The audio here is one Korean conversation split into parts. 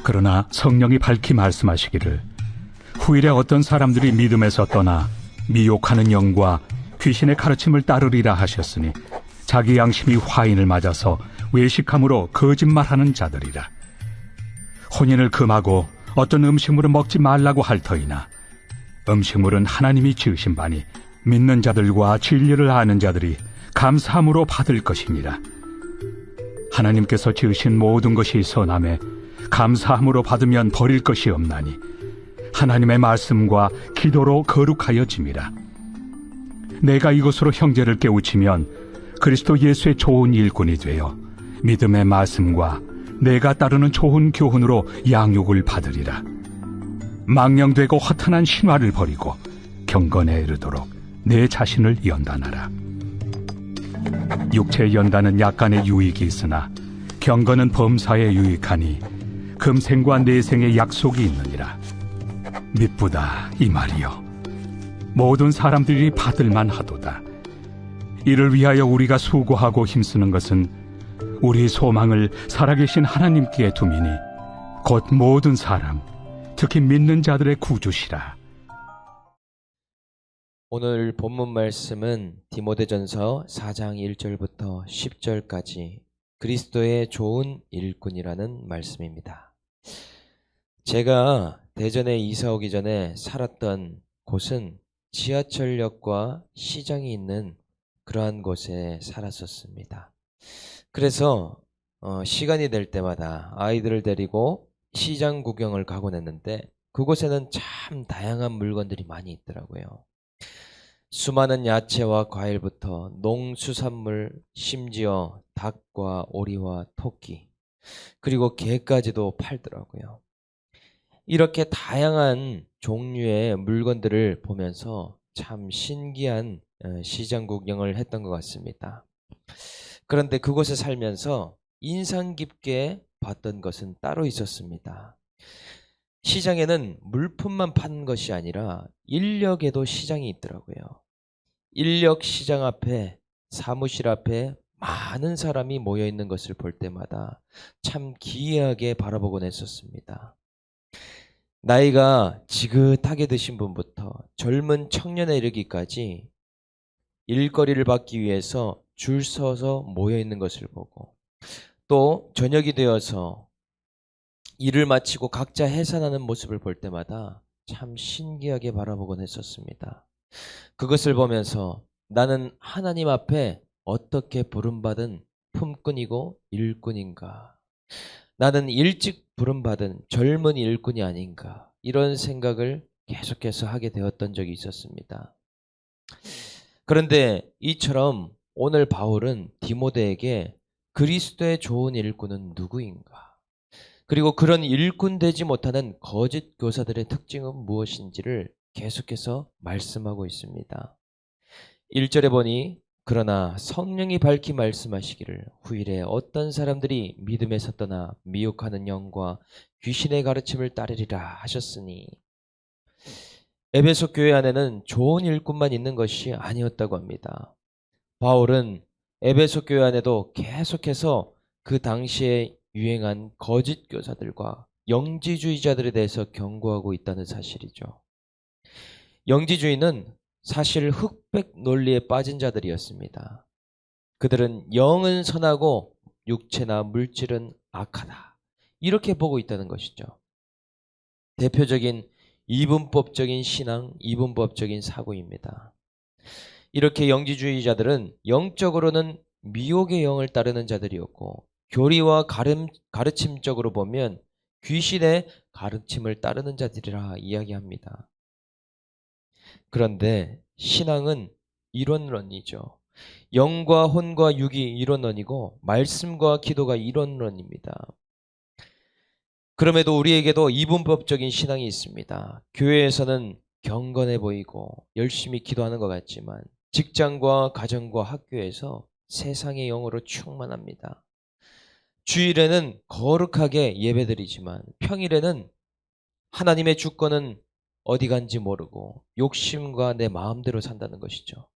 그러나 성령이 밝히 말씀하시기를 후일에 어떤 사람들이 믿음에서 떠나 미혹하는 영과 귀신의 가르침을 따르리라 하셨으니 자기 양심이 화인을 맞아서 외식함으로 거짓말하는 자들이라. 혼인을 금하고 어떤 음식물을 먹지 말라고 할 터이나 음식물은 하나님이 지으신 바니 믿는 자들과 진리를 아는 자들이 감사함으로 받을 것이니라. 하나님께서 지으신 모든 것이 선함에 감사함으로 받으면 버릴 것이 없나니 하나님의 말씀과 기도로 거룩하여짐이라. 내가 이것으로 형제를 깨우치면 그리스도 예수의 좋은 일꾼이 되어 믿음의 말씀과 내가 따르는 좋은 교훈으로 양육을 받으리라. 망령되고 허탄한 신화를 버리고 경건에 이르도록 내 자신을 연단하라. 육체의 연단은 약간의 유익이 있으나 경건은 범사에 유익하니 금생과 내생의 약속이 있느니라. 미쁘다 이 말이요, 모든 사람들이 받을만 하도다. 이를 위하여 우리가 수고하고 힘쓰는 것은 우리 소망을 살아계신 하나님께 두미니 곧 모든 사람, 특히 믿는 자들의 구주시라. 오늘 본문 말씀은 디모데전서 4장 1절부터 10절까지 그리스도의 좋은 일꾼이라는 말씀입니다. 제가 대전에 이사 오기 전에 살았던 곳은 지하철역과 시장이 있는 그러한 곳에 살았었습니다. 그래서 시간이 될 때마다 아이들을 데리고 시장 구경을 가곤 했는데 그곳에는 참 다양한 물건들이 많이 있더라고요. 수많은 야채와 과일부터 농수산물, 심지어 닭과 오리와 토끼, 그리고 개까지도 팔더라고요. 이렇게 다양한 종류의 물건들을 보면서 참 신기한 시장 구경을 했던 것 같습니다. 그런데 그곳에 살면서 인상 깊게 봤던 것은 따로 있었습니다. 시장에는 물품만 파는 것이 아니라 인력에도 시장이 있더라고요. 인력 시장 앞에, 사무실 앞에 많은 사람이 모여 있는 것을 볼 때마다 참 기이하게 바라보곤 했었습니다. 나이가 지긋하게 드신 분부터 젊은 청년에 이르기까지 일거리를 받기 위해서 줄 서서 모여 있는 것을 보고, 또 저녁이 되어서 일을 마치고 각자 해산하는 모습을 볼 때마다 참 신기하게 바라보곤 했었습니다. 그것을 보면서 나는 하나님 앞에 어떻게 부름받은 품꾼이고 일꾼인가, 나는 일찍 부름받은 젊은 일꾼이 아닌가, 이런 생각을 계속해서 하게 되었던 적이 있었습니다. 그런데 이처럼 오늘 바울은 디모데에게 그리스도의 좋은 일꾼은 누구인가, 그리고 그런 일꾼 되지 못하는 거짓 교사들의 특징은 무엇인지를 계속해서 말씀하고 있습니다. 1절에 보니 그러나 성령이 밝히 말씀하시기를 후일에 어떤 사람들이 믿음에서 떠나 미혹하는 영과 귀신의 가르침을 따르리라 하셨으니, 에베소 교회 안에는 좋은 일꾼만 있는 것이 아니었다고 합니다. 바울은 에베소 교회 안에도 계속해서 그 당시에 유행한 거짓 교사들과 영지주의자들에 대해서 경고하고 있다는 사실이죠. 영지주의는 사실 흑백 논리에 빠진 자들이었습니다. 그들은 영은 선하고 육체나 물질은 악하다, 이렇게 보고 있다는 것이죠. 대표적인 이분법적인 신앙, 이분법적인 사고입니다. 이렇게 영지주의자들은 영적으로는 미혹의 영을 따르는 자들이었고, 교리와 가르침적으로 보면 귀신의 가르침을 따르는 자들이라 이야기합니다. 그런데 신앙은 이론론이죠. 영과 혼과 육이 이론론이고 말씀과 기도가 이론론입니다. 그럼에도 우리에게도 이분법적인 신앙이 있습니다. 교회에서는 경건해 보이고 열심히 기도하는 것 같지만 직장과 가정과 학교에서 세상의 영으로 충만합니다. 주일에는 거룩하게 예배드리지만 평일에는 하나님의 주권은 어디 간지 모르고 욕심과 내 마음대로 산다는 것이죠.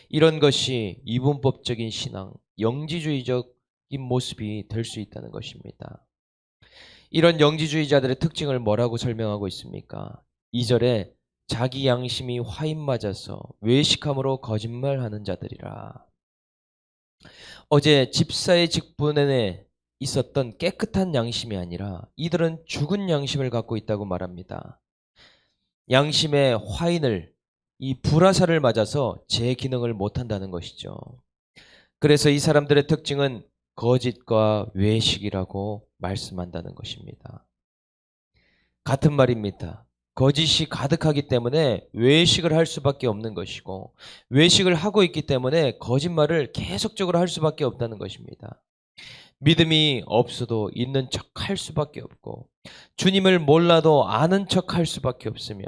이런 것이 이분법적인 신앙, 영지주의적인 모습이 될 수 있다는 것입니다. 이런 영지주의자들의 특징을 뭐라고 설명하고 있습니까? 2절에 자기 양심이 화인 맞아서 외식함으로 거짓말하는 자들이라. 어제 집사의 직분에 있었던 깨끗한 양심이 아니라 이들은 죽은 양심을 갖고 있다고 말합니다. 양심의 화인을, 이 불화살을 맞아서 제 기능을 못한다는 것이죠. 그래서 이 사람들의 특징은 거짓과 외식이라고 말씀한다는 것입니다. 같은 말입니다. 거짓이 가득하기 때문에 외식을 할 수밖에 없는 것이고, 외식을 하고 있기 때문에 거짓말을 계속적으로 할 수밖에 없다는 것입니다. 믿음이 없어도 있는 척 할 수밖에 없고, 주님을 몰라도 아는 척 할 수밖에 없으며,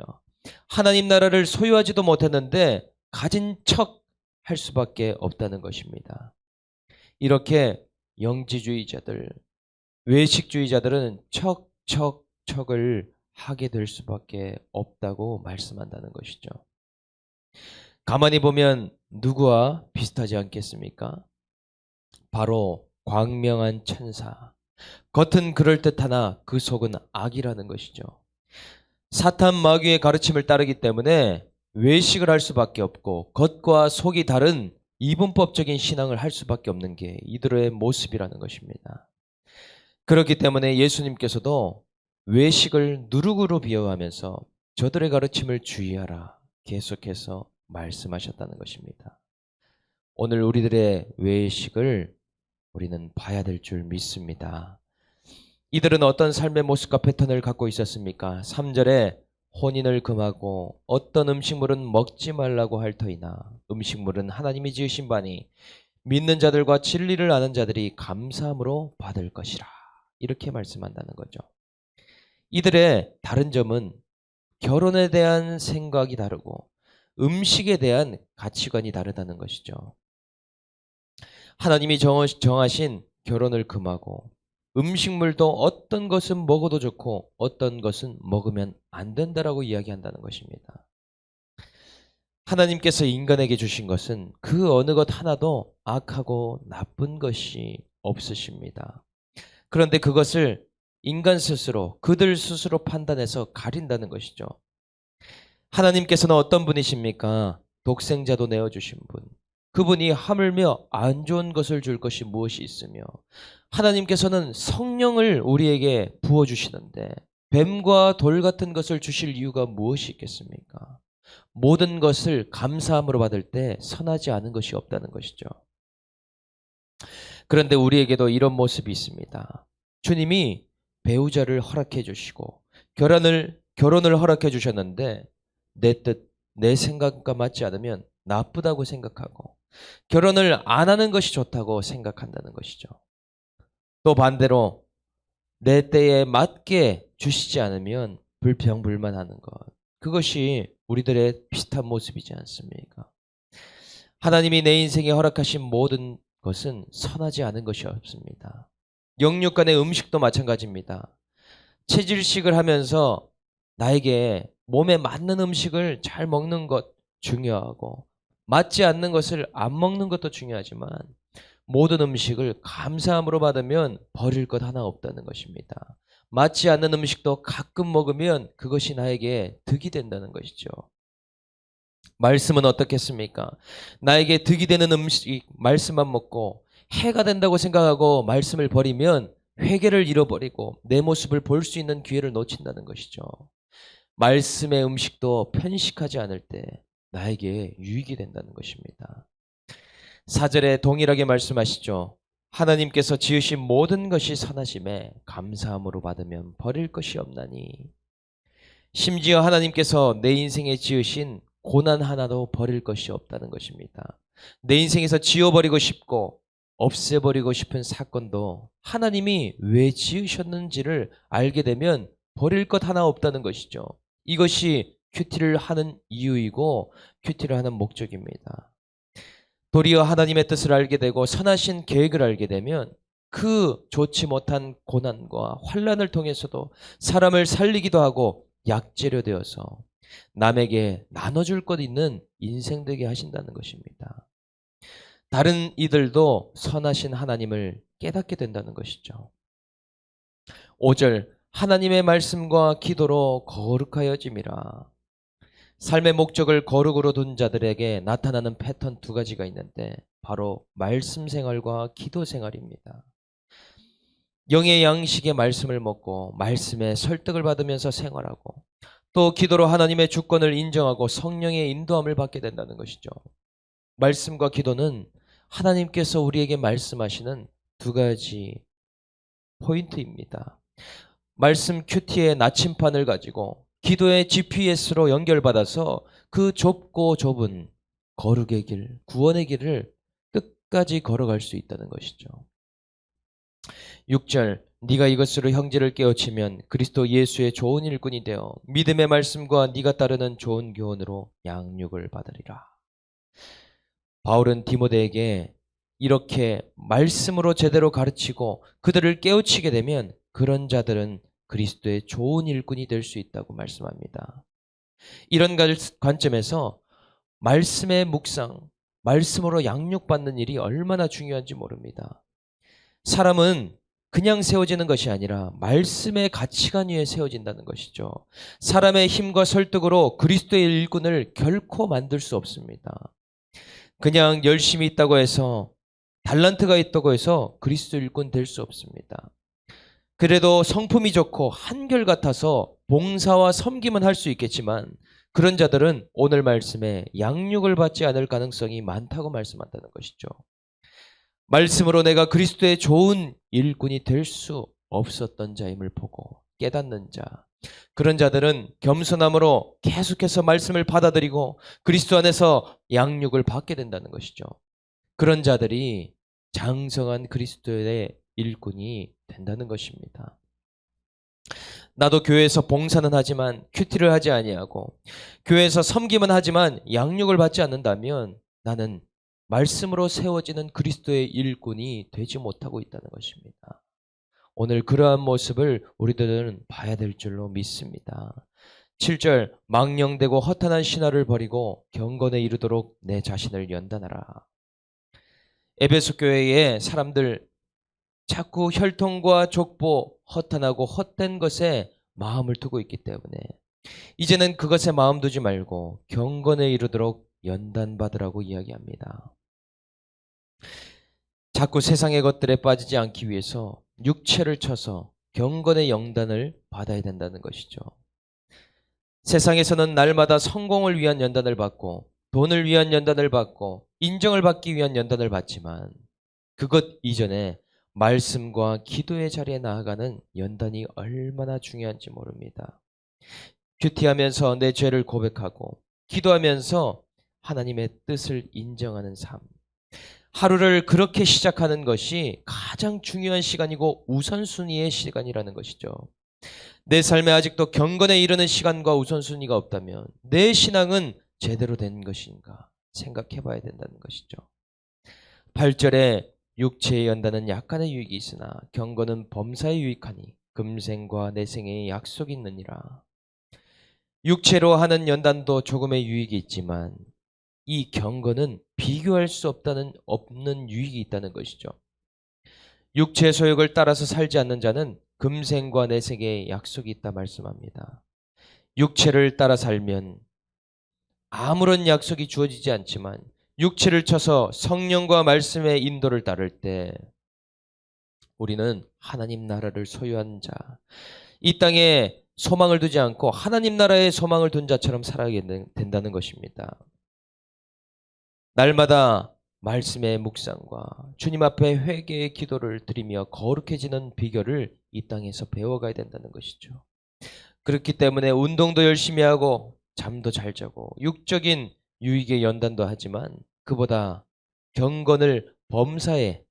하나님 나라를 소유하지도 못했는데 가진 척 할 수밖에 없다는 것입니다. 이렇게 영지주의자들, 외식주의자들은 척을 하게 될 수밖에 없다고 말씀한다는 것이죠. 가만히 보면 누구와 비슷하지 않겠습니까? 바로 광명한 천사. 겉은 그럴듯하나 그 속은 악이라는 것이죠. 사탄 마귀의 가르침을 따르기 때문에 외식을 할 수밖에 없고 겉과 속이 다른 이분법적인 신앙을 할 수밖에 없는 게 이들의 모습이라는 것입니다. 그렇기 때문에 예수님께서도 외식을 누룩으로 비유하면서 저들의 가르침을 주의하라 계속해서 말씀하셨다는 것입니다. 오늘 우리들의 외식을 우리는 봐야 될 줄 믿습니다. 이들은 어떤 삶의 모습과 패턴을 갖고 있었습니까? 3절에 혼인을 금하고 어떤 음식물은 먹지 말라고 할 터이나 음식물은 하나님이 지으신 바니 믿는 자들과 진리를 아는 자들이 감사함으로 받을 것이라. 이렇게 말씀한다는 거죠. 이들의 다른 점은 결혼에 대한 생각이 다르고 음식에 대한 가치관이 다르다는 것이죠. 하나님이 정하신 결혼을 금하고 음식물도 어떤 것은 먹어도 좋고 어떤 것은 먹으면 안 된다라고 이야기한다는 것입니다. 하나님께서 인간에게 주신 것은 그 어느 것 하나도 악하고 나쁜 것이 없으십니다. 그런데 그것을 인간 스스로, 그들 스스로 판단해서 가린다는 것이죠. 하나님께서는 어떤 분이십니까? 독생자도 내어주신 분. 그분이 하물며 안 좋은 것을 줄 것이 무엇이 있으며 하나님께서는 성령을 우리에게 부어주시는데 뱀과 돌 같은 것을 주실 이유가 무엇이 있겠습니까? 모든 것을 감사함으로 받을 때 선하지 않은 것이 없다는 것이죠. 그런데 우리에게도 이런 모습이 있습니다. 주님이 배우자를 허락해 주시고 결혼을 허락해 주셨는데 내 뜻, 내 생각과 맞지 않으면 나쁘다고 생각하고 결혼을 안 하는 것이 좋다고 생각한다는 것이죠. 또 반대로 내 때에 맞게 주시지 않으면 불평불만하는 것. 그것이 우리들의 비슷한 모습이지 않습니까? 하나님이 내 인생에 허락하신 모든 것은 선하지 않은 것이 없습니다. 영육 간의 음식도 마찬가지입니다. 체질식을 하면서 나에게 몸에 맞는 음식을 잘 먹는 것 중요하고 맞지 않는 것을 안 먹는 것도 중요하지만 모든 음식을 감사함으로 받으면 버릴 것 하나 없다는 것입니다. 맞지 않는 음식도 가끔 먹으면 그것이 나에게 득이 된다는 것이죠. 말씀은 어떻겠습니까? 나에게 득이 되는 음식, 말씀만 먹고 해가 된다고 생각하고 말씀을 버리면 회개를 잃어버리고 내 모습을 볼 수 있는 기회를 놓친다는 것이죠. 말씀의 음식도 편식하지 않을 때 나에게 유익이 된다는 것입니다. 4절에 동일하게 말씀하시죠. 하나님께서 지으신 모든 것이 선하심에 감사함으로 받으면 버릴 것이 없나니. 심지어 하나님께서 내 인생에 지으신 고난 하나도 버릴 것이 없다는 것입니다. 내 인생에서 지워버리고 싶고 없애버리고 싶은 사건도 하나님이 왜 지으셨는지를 알게 되면 버릴 것 하나 없다는 것이죠. 이것이 큐티를 하는 이유이고 큐티를 하는 목적입니다. 도리어 하나님의 뜻을 알게 되고 선하신 계획을 알게 되면 그 좋지 못한 고난과 환난을 통해서도 사람을 살리기도 하고 약재료 되어서 남에게 나눠줄 것 있는 인생 되게 하신다는 것입니다. 다른 이들도 선하신 하나님을 깨닫게 된다는 것이죠. 5절 하나님의 말씀과 기도로 거룩하여짐이라. 삶의 목적을 거룩으로 둔 자들에게 나타나는 패턴 두 가지가 있는데 바로 말씀 생활과 기도 생활입니다. 영의 양식의 말씀을 먹고 말씀에 설득을 받으면서 생활하고 또 기도로 하나님의 주권을 인정하고 성령의 인도함을 받게 된다는 것이죠. 말씀과 기도는 하나님께서 우리에게 말씀하시는 두 가지 포인트입니다. 말씀 큐티의 나침판을 가지고 기도의 GPS로 연결받아서 그 좁고 좁은 거룩의 길, 구원의 길을 끝까지 걸어갈 수 있다는 것이죠. 6절 네가 이것으로 형제를 깨우치면 그리스도 예수의 좋은 일꾼이 되어 믿음의 말씀과 네가 따르는 좋은 교훈으로 양육을 받으리라. 바울은 디모데에게 이렇게 말씀으로 제대로 가르치고 그들을 깨우치게 되면 그런 자들은 그리스도의 좋은 일꾼이 될 수 있다고 말씀합니다. 이런 관점에서 말씀의 묵상, 말씀으로 양육받는 일이 얼마나 중요한지 모릅니다. 사람은 그냥 세워지는 것이 아니라 말씀의 가치관 위에 세워진다는 것이죠. 사람의 힘과 설득으로 그리스도의 일꾼을 결코 만들 수 없습니다. 그냥 열심히 있다고 해서 달란트가 있다고 해서 그리스도 일꾼 될 수 없습니다. 그래도 성품이 좋고 한결같아서 봉사와 섬김은 할 수 있겠지만 그런 자들은 오늘 말씀에 양육을 받지 않을 가능성이 많다고 말씀한다는 것이죠. 말씀으로 내가 그리스도의 좋은 일꾼이 될 수 없었던 자임을 보고 깨닫는 자, 그런 자들은 겸손함으로 계속해서 말씀을 받아들이고 그리스도 안에서 양육을 받게 된다는 것이죠. 그런 자들이 장성한 그리스도의 일꾼이 된다는 것입니다. 나도 교회에서 봉사는 하지만 큐티를 하지 아니하고 교회에서 섬김은 하지만 양육을 받지 않는다면 나는 말씀으로 세워지는 그리스도의 일꾼이 되지 못하고 있다는 것입니다. 오늘 그러한 모습을 우리들은 봐야 될 줄로 믿습니다. 7절 망령되고 허탄한 신화를 버리고 경건에 이르도록 내 자신을 연단하라. 에베소 교회의 사람들 자꾸 혈통과 족보, 허탄하고 헛된 것에 마음을 두고 있기 때문에 이제는 그것에 마음 두지 말고 경건에 이르도록 연단받으라고 이야기합니다. 자꾸 세상의 것들에 빠지지 않기 위해서 육체를 쳐서 경건의 연단을 받아야 된다는 것이죠. 세상에서는 날마다 성공을 위한 연단을 받고 돈을 위한 연단을 받고 인정을 받기 위한 연단을 받지만 그것 이전에 말씀과 기도의 자리에 나아가는 연단이 얼마나 중요한지 모릅니다. 큐티하면서 내 죄를 고백하고 기도하면서 하나님의 뜻을 인정하는 삶. 하루를 그렇게 시작하는 것이 가장 중요한 시간이고 우선순위의 시간이라는 것이죠. 내 삶에 아직도 경건에 이르는 시간과 우선순위가 없다면 내 신앙은 제대로 된 것인가 생각해 봐야 된다는 것이죠. 8절에 육체의 연단은 약간의 유익이 있으나 경건은 범사에 유익하니 금생과 내생에 약속이 있느니라. 육체로 하는 연단도 조금의 유익이 있지만 이 경건은 비교할 수 없는 유익이 있다는 것이죠. 육체의 소욕을 따라서 살지 않는 자는 금생과 내생에 약속이 있다 말씀합니다. 육체를 따라 살면 아무런 약속이 주어지지 않지만 육체를 쳐서 성령과 말씀의 인도를 따를 때 우리는 하나님 나라를 소유한 자, 이 땅에 소망을 두지 않고 하나님 나라에 소망을 둔 자처럼 살아야 된다는 것입니다. 날마다 말씀의 묵상과 주님 앞에 회개의 기도를 드리며 거룩해지는 비결을 이 땅에서 배워가야 된다는 것이죠. 그렇기 때문에 운동도 열심히 하고 잠도 잘 자고 육적인 유익의 연단도 하지만 그보다 경건을 범사에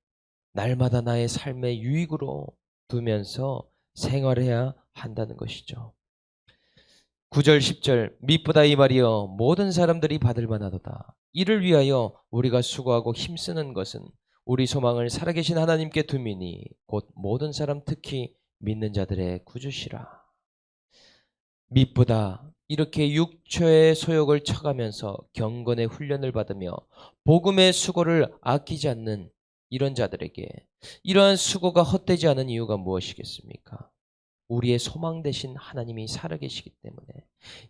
날마다 나의 삶의 유익으로 두면서 생활해야 한다는 것이죠. 9절 10절 미쁘다 이 말이여 모든 사람들이 받을 만하도다. 이를 위하여 우리가 수고하고 힘쓰는 것은 우리 소망을 살아계신 하나님께 둠이니 곧 모든 사람 특히 믿는 자들의 구주시라. 미쁘다 이렇게 육체의 소욕을 쳐가면서 경건의 훈련을 받으며 복음의 수고를 아끼지 않는 이런 자들에게 이러한 수고가 헛되지 않은 이유가 무엇이겠습니까? 우리의 소망 되신 하나님이 살아계시기 때문에,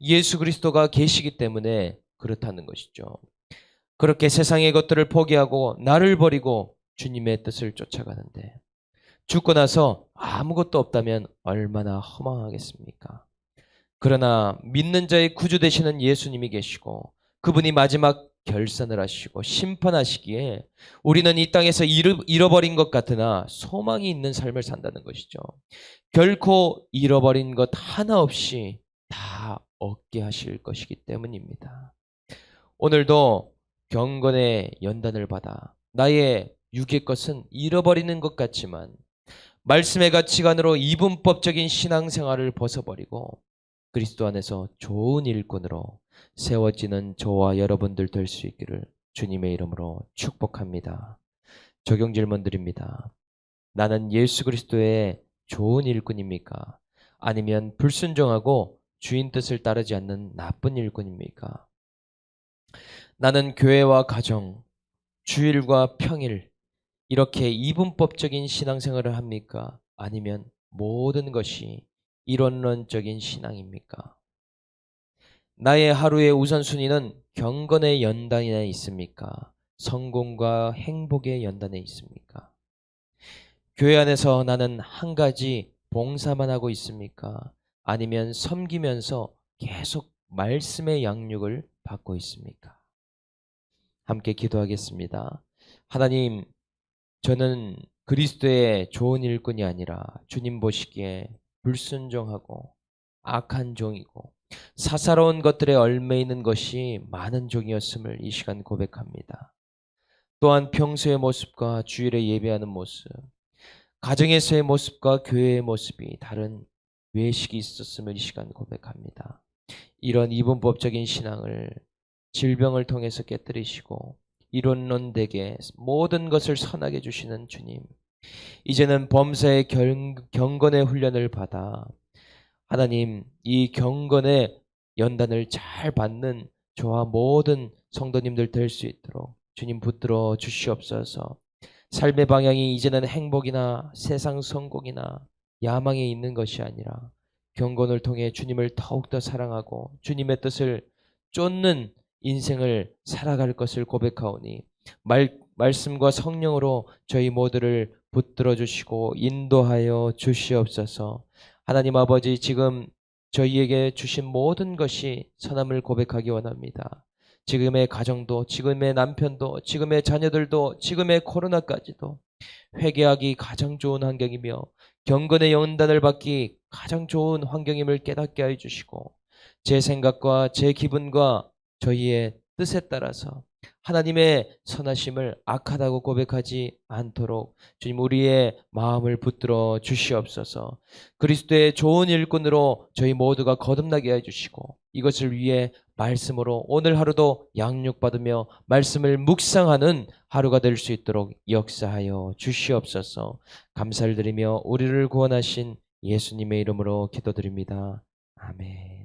예수 그리스도가 계시기 때문에 그렇다는 것이죠. 그렇게 세상의 것들을 포기하고 나를 버리고 주님의 뜻을 쫓아가는데, 죽고 나서 아무것도 없다면 얼마나 허망하겠습니까? 그러나 믿는 자의 구주 되시는 예수님이 계시고 그분이 마지막 결산을 하시고 심판하시기에 우리는 이 땅에서 잃어버린 것 같으나 소망이 있는 삶을 산다는 것이죠. 결코 잃어버린 것 하나 없이 다 얻게 하실 것이기 때문입니다. 오늘도 경건의 연단을 받아 나의 육의 것은 잃어버리는 것 같지만 말씀의 가치관으로 이분법적인 신앙생활을 벗어버리고 그리스도 안에서 좋은 일꾼으로 세워지는 저와 여러분들 될 수 있기를 주님의 이름으로 축복합니다. 적용 질문 드립니다. 나는 예수 그리스도의 좋은 일꾼입니까? 아니면 불순종하고 주인 뜻을 따르지 않는 나쁜 일꾼입니까? 나는 교회와 가정, 주일과 평일 이렇게 이분법적인 신앙생활을 합니까? 아니면 모든 것이 이론론적인 신앙입니까? 나의 하루의 우선순위는 경건의 연단에 있습니까? 성공과 행복의 연단에 있습니까? 교회 안에서 나는 한 가지 봉사만 하고 있습니까? 아니면 섬기면서 계속 말씀의 양육을 받고 있습니까? 함께 기도하겠습니다. 하나님, 저는 그리스도의 좋은 일꾼이 아니라 주님 보시기에 불순종하고 악한 종이고 사사로운 것들에 얽매 있는 것이 많은 종이었음을 이 시간 고백합니다. 또한 평소의 모습과 주일에 예배하는 모습, 가정에서의 모습과 교회의 모습이 다른 외식이 있었음을 이 시간 고백합니다. 이런 이분법적인 신앙을 질병을 통해서 깨뜨리시고 이론론되게 모든 것을 선하게 주시는 주님, 이제는 범사의 경건의 훈련을 받아 하나님 이 경건의 연단을 잘 받는 저와 모든 성도님들 될 수 있도록 주님 붙들어 주시옵소서. 삶의 방향이 이제는 행복이나 세상 성공이나 야망에 있는 것이 아니라 경건을 통해 주님을 더욱더 사랑하고 주님의 뜻을 쫓는 인생을 살아갈 것을 고백하오니 말씀과 성령으로 저희 모두를 붙들어 주시고 인도하여 주시옵소서. 하나님 아버지, 지금 저희에게 주신 모든 것이 선함을 고백하기 원합니다. 지금의 가정도, 지금의 남편도, 지금의 자녀들도, 지금의 코로나까지도 회개하기 가장 좋은 환경이며 경건의 연단을 받기 가장 좋은 환경임을 깨닫게 해주시고 제 생각과 제 기분과 저희의 뜻에 따라서 하나님의 선하심을 악하다고 고백하지 않도록 주님 우리의 마음을 붙들어 주시옵소서. 그리스도의 좋은 일꾼으로 저희 모두가 거듭나게 해주시고 이것을 위해 말씀으로 오늘 하루도 양육받으며 말씀을 묵상하는 하루가 될 수 있도록 역사하여 주시옵소서. 감사를 드리며 우리를 구원하신 예수님의 이름으로 기도드립니다. 아멘.